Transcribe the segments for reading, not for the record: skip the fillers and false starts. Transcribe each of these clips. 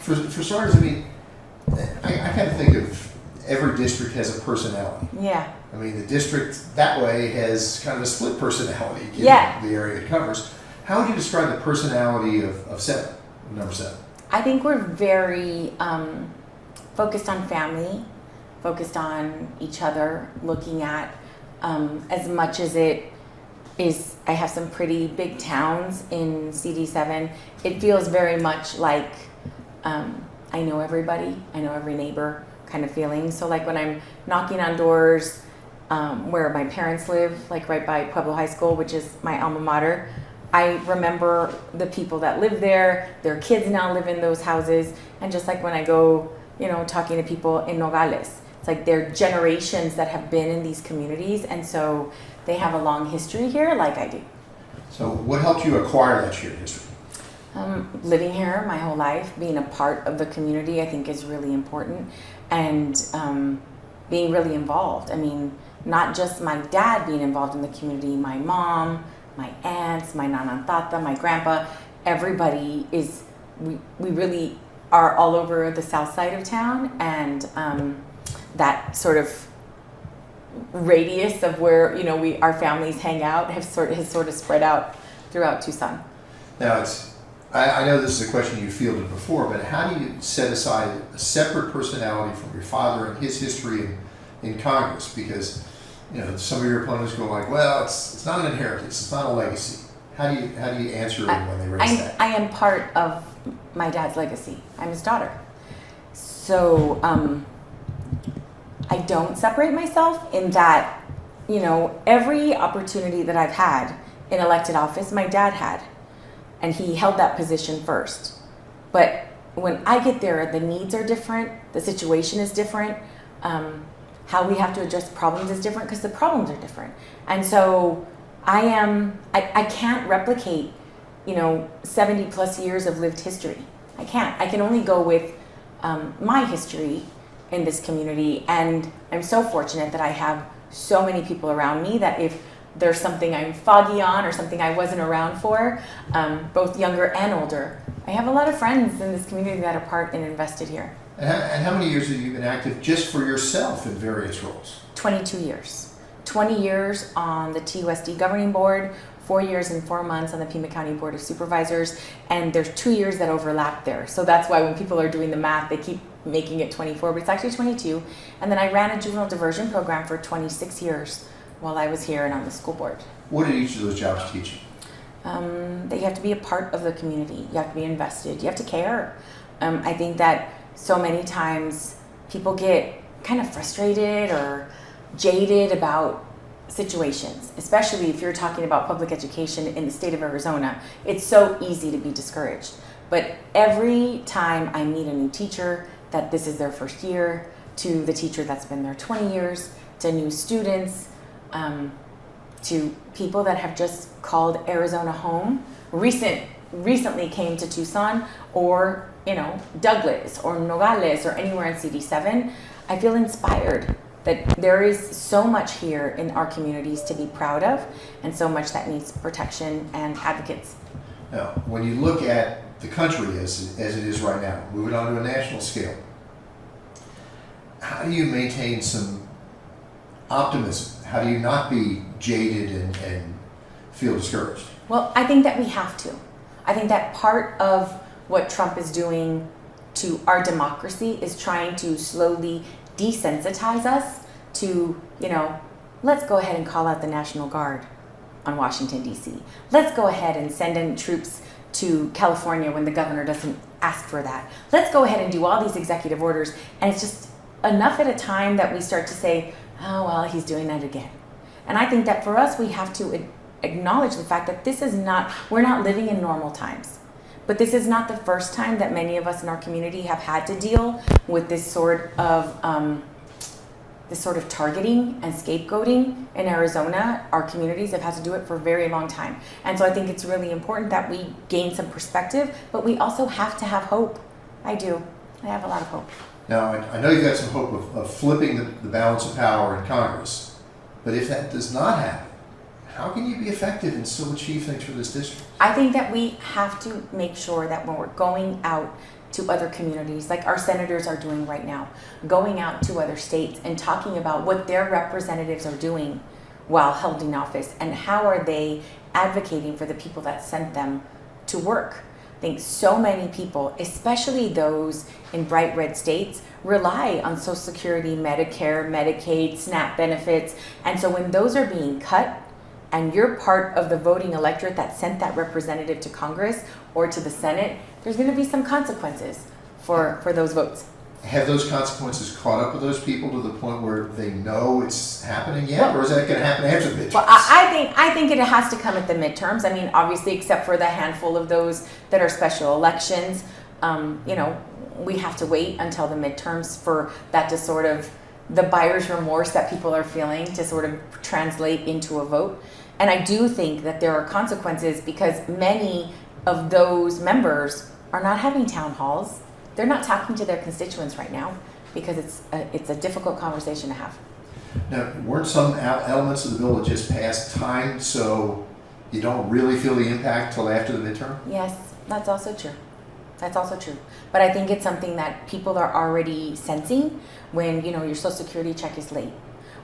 For starters, I mean, I kind of think of every district has a personality. Yeah. I mean, the district that way has kind of a split personality given the area it covers. How would you describe the personality of number 7? I think we're very focused on family, focused on each other, looking at as much as it is. I have some pretty big towns in CD7. It feels very much like I know everybody, I know every neighbor kind of feeling. So like when I'm knocking on doors where my parents live, like right by Pueblo High School, which is my alma mater, I remember the people that live there. Their kids now live in those houses. And just like when I go, talking to people in Nogales, it's like they're generations that have been in these communities. And so they have a long history here like I do. So what helped you acquire that shared history? Living here my whole life, being a part of the community, I think is really important. And being really involved. I mean, not just my dad being involved in the community, my mom, my aunts, my nanantata, my grandpa, everybody is, we really are all over the south side of town, and that sort of radius of where our families hang out has sort of spread out throughout Tucson. Now I know this is a question you fielded before, but how do you set aside a separate personality from your father and his history in Congress? Because some of your opponents go like, well, it's not an inheritance, it's not a legacy. How do you answer them when they raise that? I am part of my dad's legacy. I'm his daughter. So I don't separate myself in that, every opportunity that I've had in elected office, my dad had. And he held that position first. But when I get there, the needs are different, the situation is different, how we have to address problems is different because the problems are different. And so I can't replicate, 70 plus years of lived history. I can't. I can only go with my history in this community. And I'm so fortunate that I have so many people around me that if there's something I'm foggy on or something I wasn't around for, both younger and older, I have a lot of friends in this community that are part and invested here. And how many years have you been active just for yourself in various roles? 22 years. 20 years on the TUSD governing board, 4 years and 4 months on the Pima County Board of Supervisors, and there's 2 years that overlap there. So that's why when people are doing the math, they keep making it 24, but it's actually 22. And then I ran a juvenile diversion program for 26 years while I was here and on the school board. What did each of those jobs teach you? That you have to be a part of the community. You have to be invested. You have to care. I think that so many times people get kind of frustrated or jaded about situations, especially if you're talking about public education in the state of Arizona. It's so easy to be discouraged. But every time I meet a new teacher that this is their first year, to the teacher that's been there 20 years, to new students, to people that have just called Arizona home, recently came to Tucson, or Douglas or Nogales or anywhere in CD7, I feel inspired that there is so much here in our communities to be proud of, and so much that needs protection and advocates. Now, when you look at the country as it is right now, moving on to a national scale, how do you maintain some optimism? How do you not be jaded and feel discouraged? Well, I think that we have to. I think that part of what Trump is doing to our democracy is trying to slowly desensitize us to, let's go ahead and call out the National Guard on Washington, D.C. Let's go ahead and send in troops to California when the governor doesn't ask for that. Let's go ahead and do all these executive orders. And it's just enough at a time that we start to say, oh, well, he's doing that again. And I think that for us, we have to acknowledge the fact that we're not living in normal times. But this is not the first time that many of us in our community have had to deal with this sort of targeting and scapegoating in Arizona. Our communities have had to do it for a very long time. And so I think it's really important that we gain some perspective, but we also have to have hope. I do. I have a lot of hope. Now, I know you've got some hope of flipping the balance of power in Congress, but if that does not happen, how can you be effective and still achieve things for this district? I think that we have to make sure that when we're going out to other communities, like our senators are doing right now, going out to other states and talking about what their representatives are doing while held in office and how are they advocating for the people that sent them to work. I think so many people, especially those in bright red states, rely on Social Security, Medicare, Medicaid, SNAP benefits. And so when those are being cut and you're part of the voting electorate that sent that representative to Congress or to the Senate, there's going to be some consequences for those votes. Have those consequences caught up with those people to the point where they know it's happening yet, or is that going to happen after the midterms? Well, I think it has to come at the midterms. I mean, obviously, except for the handful of those that are special elections, we have to wait until the midterms for that to sort of, the buyer's remorse that people are feeling to sort of translate into a vote. And I do think that there are consequences because many of those members are not having town halls. They're not talking to their constituents right now because it's a difficult conversation to have. Now, weren't some elements of the bill that just passed timed so you don't really feel the impact till after the midterm? Yes, that's also true. That's also true. But I think it's something that people are already sensing when, your Social Security check is late,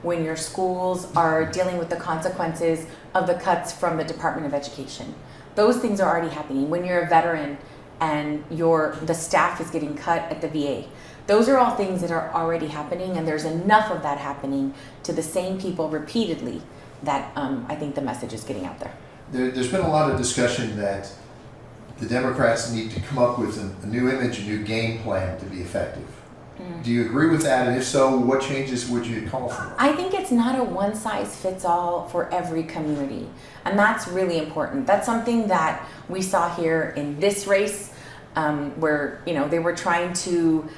when your schools are dealing with the consequences of the cuts from the Department of Education. Those things are already happening. When you're a veteran and the staff is getting cut at the VA. Those are all things that are already happening, and there's enough of that happening to the same people repeatedly that I think the message is getting out there. There's been a lot of discussion that the Democrats need to come up with a new image, a new game plan to be effective. Do you agree with that? And if so, what changes would you call for? I think it's not a one-size-fits-all for every community. And that's really important. That's something that we saw here in this race where, they were trying to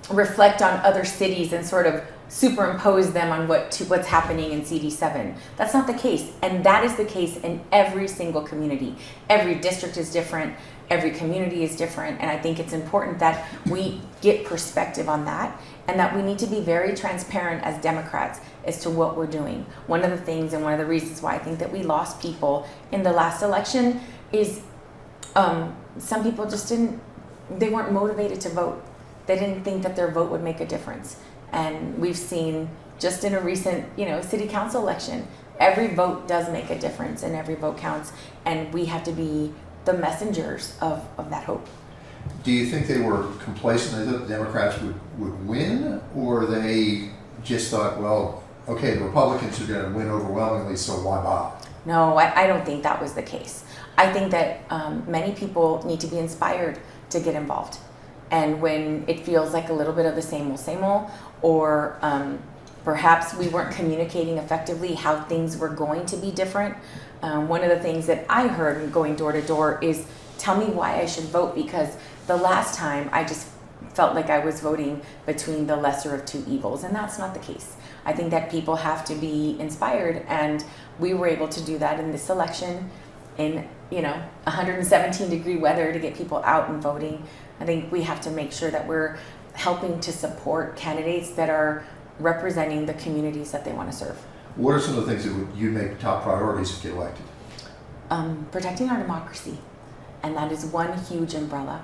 reflect on other cities and sort of superimpose them on what's happening in CD7. That's not the case. And that is the case in every single community. Every district is different. Every community is different. And I think it's important that we get perspective on that and that we need to be very transparent as Democrats as to what we're doing. One of the things and one of the reasons why I think that we lost people in the last election is some people just they weren't motivated to vote. They didn't think that their vote would make a difference. And we've seen just in a recent, city council election, every vote does make a difference and every vote counts. And we have to be the messengers of that hope. Do you think they were complacent? They thought the Democrats would win, or they just thought, well, okay, the Republicans are going to win overwhelmingly, so why bother? No, I don't think that was the case. I think that many people need to be inspired to get involved. And when it feels like a little bit of the same old, or perhaps we weren't communicating effectively how things were going to be different, one of the things that I heard going door to door is, tell me why I should vote, because the last time I just felt like I was voting between the lesser of two evils, and that's not the case. I think that people have to be inspired, and we were able to do that in this election in 117-degree weather to get people out and voting. I think we have to make sure that we're helping to support candidates that are representing the communities that they want to serve. What are some of the things that you make top priorities if you get elected? Protecting our democracy, and that is one huge umbrella.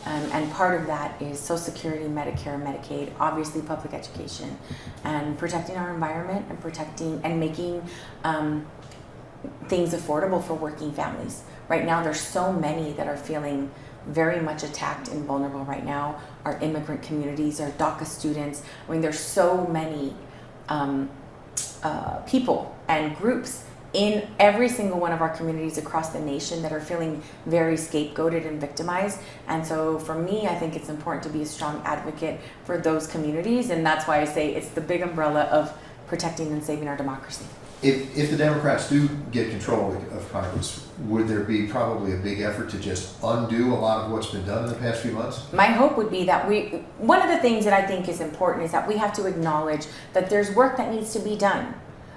And part of that is Social Security, Medicare, Medicaid, obviously public education, and protecting our environment and protecting and making things affordable for working families. Right now, there's so many that are feeling very much attacked and vulnerable right now. Our immigrant communities, our DACA students. I mean, there's so many people and groups in every single one of our communities across the nation that are feeling very scapegoated and victimized. And so for me, I think it's important to be a strong advocate for those communities. And that's why I say it's the big umbrella of protecting and saving our democracy. If the Democrats do get control of Congress, would there be probably a big effort to just undo a lot of what's been done in the past few months? My hope would be that one of the things that I think is important is that we have to acknowledge that there's work that needs to be done.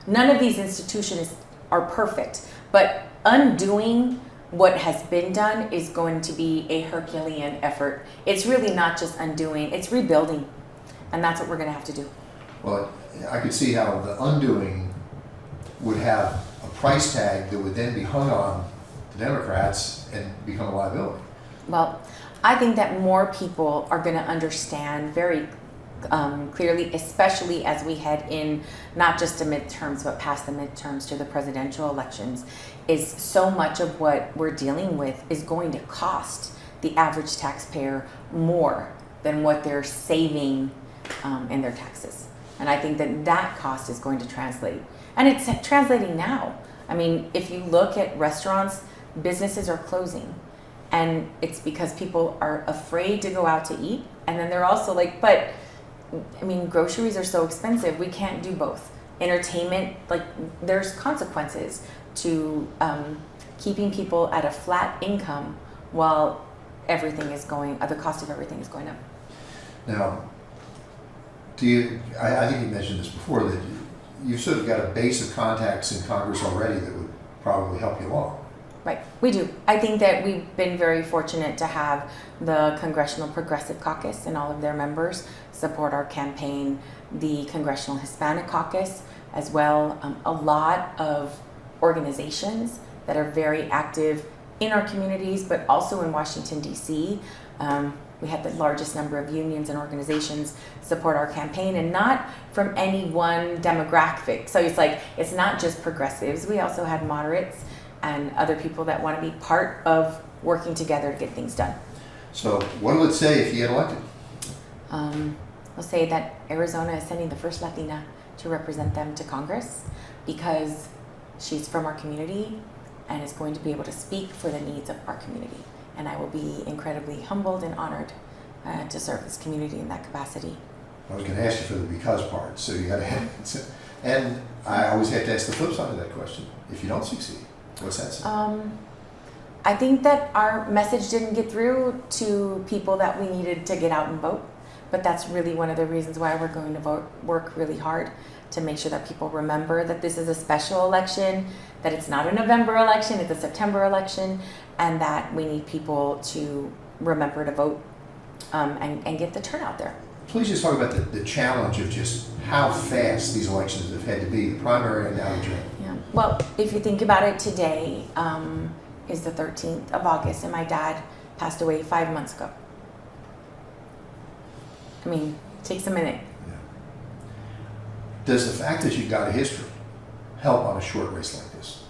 None of these institutions are perfect, but undoing what has been done is going to be a Herculean effort. It's really not just undoing, it's rebuilding. And that's what we're gonna have to do. Well, I could see how the undoing would have a price tag that would then be hung on the Democrats and become a liability. Well, I think that more people are going to understand very clearly, especially as we head in not just to midterms, but past the midterms to the presidential elections, is so much of what we're dealing with is going to cost the average taxpayer more than what they're saving in their taxes. And I think that that cost is going to translate. And it's translating now. I mean, if you look at restaurants, businesses are closing. And it's because people are afraid to go out to eat. And then they're also like, but I mean, groceries are so expensive. We can't do both. Entertainment, like there's consequences to keeping people at a flat income while everything is going, the cost of everything is going up. Now, I think you mentioned this before, that you've sort of got a base of contacts in Congress already that would probably help you along. Right, we do. I think that we've been very fortunate to have the Congressional Progressive Caucus and all of their members support our campaign, the Congressional Hispanic Caucus as well, a lot of organizations that are very active in our communities, but also in Washington, D.C. We had the largest number of unions and organizations support our campaign, and not from any one demographic. So it's like, it's not just progressives. We also had moderates and other people that want to be part of working together to get things done. So what will it say if you get elected? We'll say that Arizona is sending the first Latina to represent them to Congress because she's from our community and is going to be able to speak for the needs of our community. And I will be incredibly humbled and honored to serve this community in that capacity. I was going to ask you for the because part, so you got to. And I always have to ask the flip side of that question. If you don't succeed, what's that say? I think that our message didn't get through to people that we needed to get out and vote. But that's really one of the reasons why we're going to work really hard to make sure that people remember that this is a special election, that it's not a November election, it's a September election, and that we need people to remember to vote and get the turnout there. Please just talk about the challenge of just how fast these elections have had to be, the primary and now the general. Yeah. Well, if you think about it, today is the 13th of August, and my dad passed away 5 months ago. I mean, it takes a minute. Yeah. Does the fact that you've got a history help on a short race like this?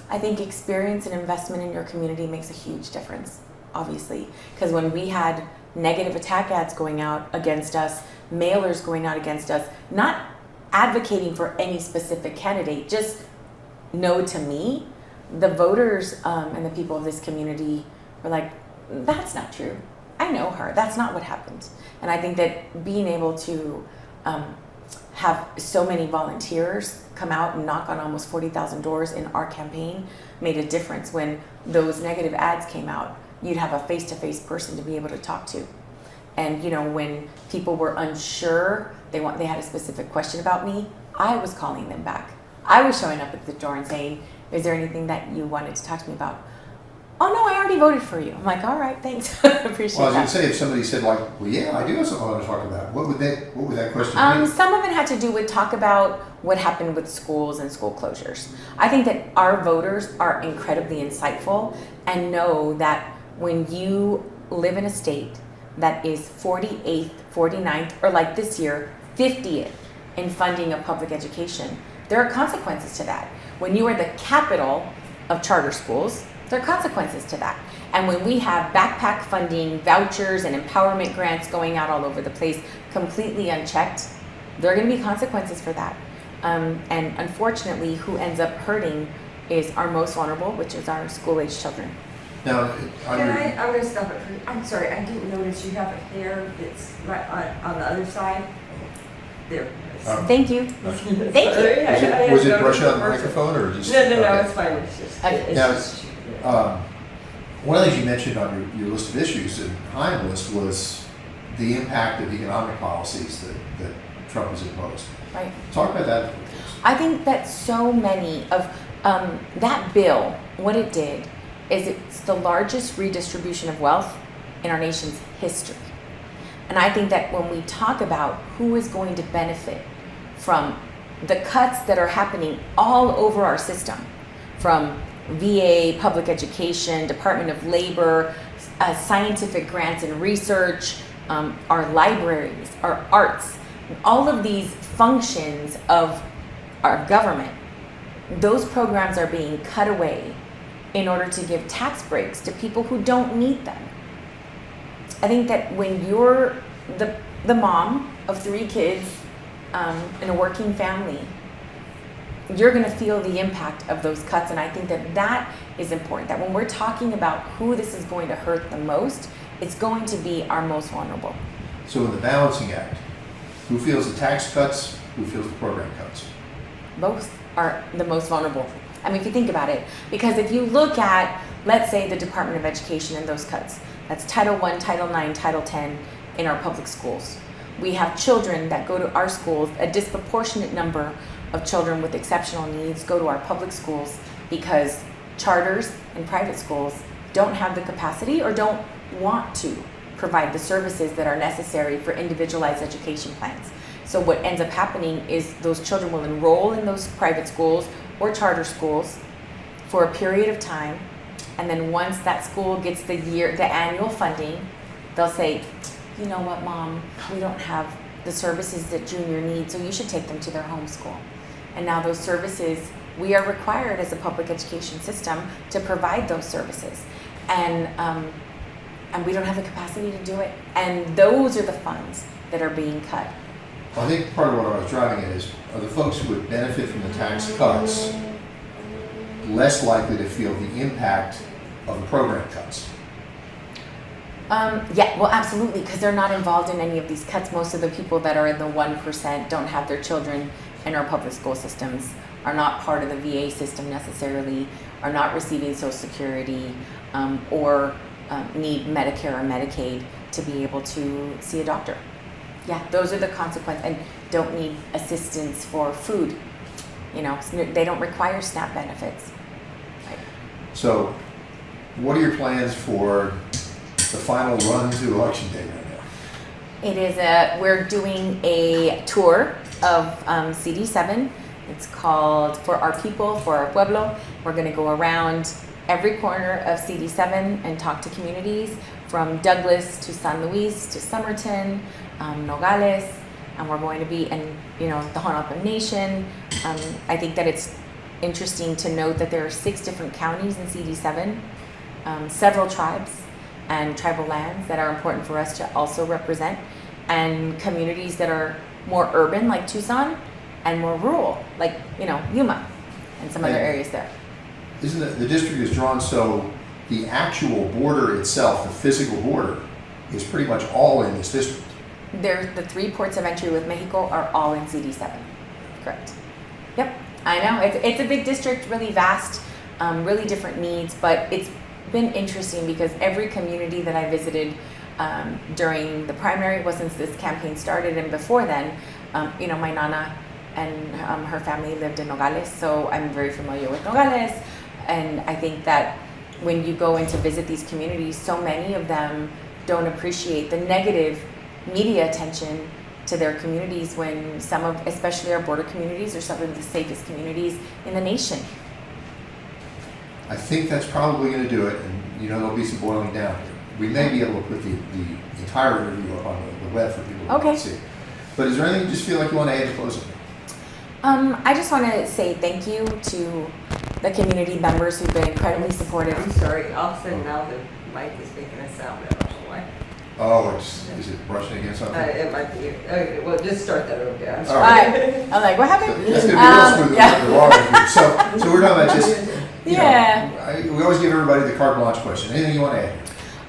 I think experience and investment in your community makes a huge difference, obviously. Because when we had negative attack ads going out against us, mailers going out against us, not advocating for any specific candidate, just no to me, the voters and the people of this community were like, that's not true. I know her. That's not what happened. And I think that being able to have so many volunteers come out and knock on almost 40,000 doors in our campaign made a difference. When those negative ads came out, you'd have a face-to-face person to be able to talk to. And you know, when people were unsure, they had a specific question about me, I was calling them back. I was showing up at the door and saying, is there anything that you wanted to talk to me about? Oh no, I already voted for you. I'm like, all right, thanks. Appreciate well, I was that. going to say, if somebody said like, well, yeah, I do have something I want to talk about, what would that question be? Some of it had to do with talk about what happened with schools and school closures. I think that our voters are incredibly insightful and know that when you live in a state that is 48th, 49th, or like this year, 50th in funding of public education, there are consequences to that. When you are the capital of charter schools, there are consequences to that. And when we have backpack funding, vouchers, and empowerment grants going out all over the place completely unchecked, there are going to be consequences for that. And unfortunately, who ends up hurting is our most vulnerable, which is our school-age children. Now, I'm going to stop it for you. I'm sorry, I didn't notice you have a hair that's right on the other side. There. Thank you. Thank you. Was it brushing on the microphone or just? No, okay. it's fine. It's just. Okay. Now, one of the things you mentioned on your list of issues, and high on the list, was the impact of economic policies that Trump has imposed. Right. Talk about that. I think that so many of that bill, what it did is it's the largest redistribution of wealth in our nation's history. And I think that when we talk about who is going to benefit from the cuts that are happening all over our system, from VA, public education, Department of Labor, scientific grants and research, our libraries, our arts, all of these functions of our government, those programs are being cut away in order to give tax breaks to people who don't need them. I think that when you're the mom of 3 kids in a working family, you're going to feel the impact of those cuts. And I think that that is important, that when we're talking about who this is going to hurt the most, it's going to be our most vulnerable. So in the balancing act, who feels the tax cuts, who feels the program cuts? Both are the most vulnerable. I mean, if you think about it, because if you look at, let's say, the Department of Education and those cuts, that's Title I, Title IX, Title X in our public schools. We have children that go to our schools, a disproportionate number of children with exceptional needs go to our public schools because charters and private schools don't have the capacity or don't want to provide the services that are necessary for individualized education plans. So what ends up happening is those children will enroll in those private schools or charter schools for a period of time, and then once that school gets the annual funding, they'll say, you know what, Mom, we don't have the services that junior needs, so you should take them to their home school. And now those services, we are required as a public education system to provide those services. And we don't have the capacity to do it. And those are the funds that are being cut. Well, I think part of what I was driving at is, are the folks who would benefit from the tax cuts less likely to feel the impact of the program cuts? Yeah, well, absolutely, because they're not involved in any of these cuts. Most of the people that are in the 1% don't have their children in our public school systems, are not part of the VA system necessarily, are not receiving Social Security, or need Medicare or Medicaid to be able to see a doctor. Yeah, those are the consequences, and don't need assistance for food. You know, they don't require SNAP benefits. Right. So what are your plans for the final run to election day right now? It is we're doing a tour of CD7. It's called For Our People, For Our Pueblo. We're going to go around every corner of CD7 and talk to communities from Douglas to San Luis to Somerton, Nogales, and we're going to be in, the Ho'oponopono Nation. I think that it's interesting to note that there are 6 different counties in CD7, several tribes and tribal lands that are important for us to also represent, and communities that are more urban like Tucson and more rural like, Yuma and some other areas there. Isn't the district is drawn so the actual border itself, the physical border, is pretty much all in this district? The 3 ports of entry with Mexico are all in CD7. Correct. Yep, I know. It's a big district, really vast, really different needs, but it's been interesting because every community that I visited during the primary, well, since this campaign started, and before then, my nana and her family lived in Nogales, so I'm very familiar with Nogales. And I think that when you go in to visit these communities, so many of them don't appreciate the negative media attention to their communities, when some of, especially our border communities, are some of the safest communities in the nation. I think that's probably going to do it, and there'll be some boiling down here. We may be able to put the entire interview up on the web for people to Okay. see. But is there anything you just feel like you want to add to closing? I just want to say thank you to the community members who've been incredibly supportive. I'm sorry, all of a sudden now the mic is making a sound, I don't know why. Oh, is it brushing against something? It might be, okay, well, just start that over there. I'm All sorry. right. I'm like, what happened? That's going to be real smooth. Yeah. The raw interview. So we're talking about just, Yeah. we always give everybody the carte blanche question. Anything you want to add?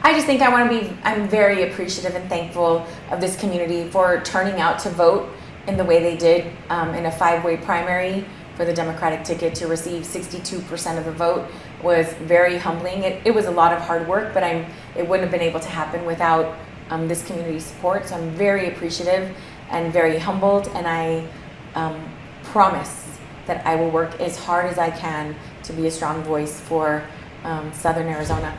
I just think I'm very appreciative and thankful of this community for turning out to vote in the way they did in a 5-way primary for the Democratic ticket. To receive 62% of the vote was very humbling. It was a lot of hard work, but it wouldn't have been able to happen without this community support. So I'm very appreciative and very humbled, and I promise that I will work as hard as I can to be a strong voice for Southern Arizona.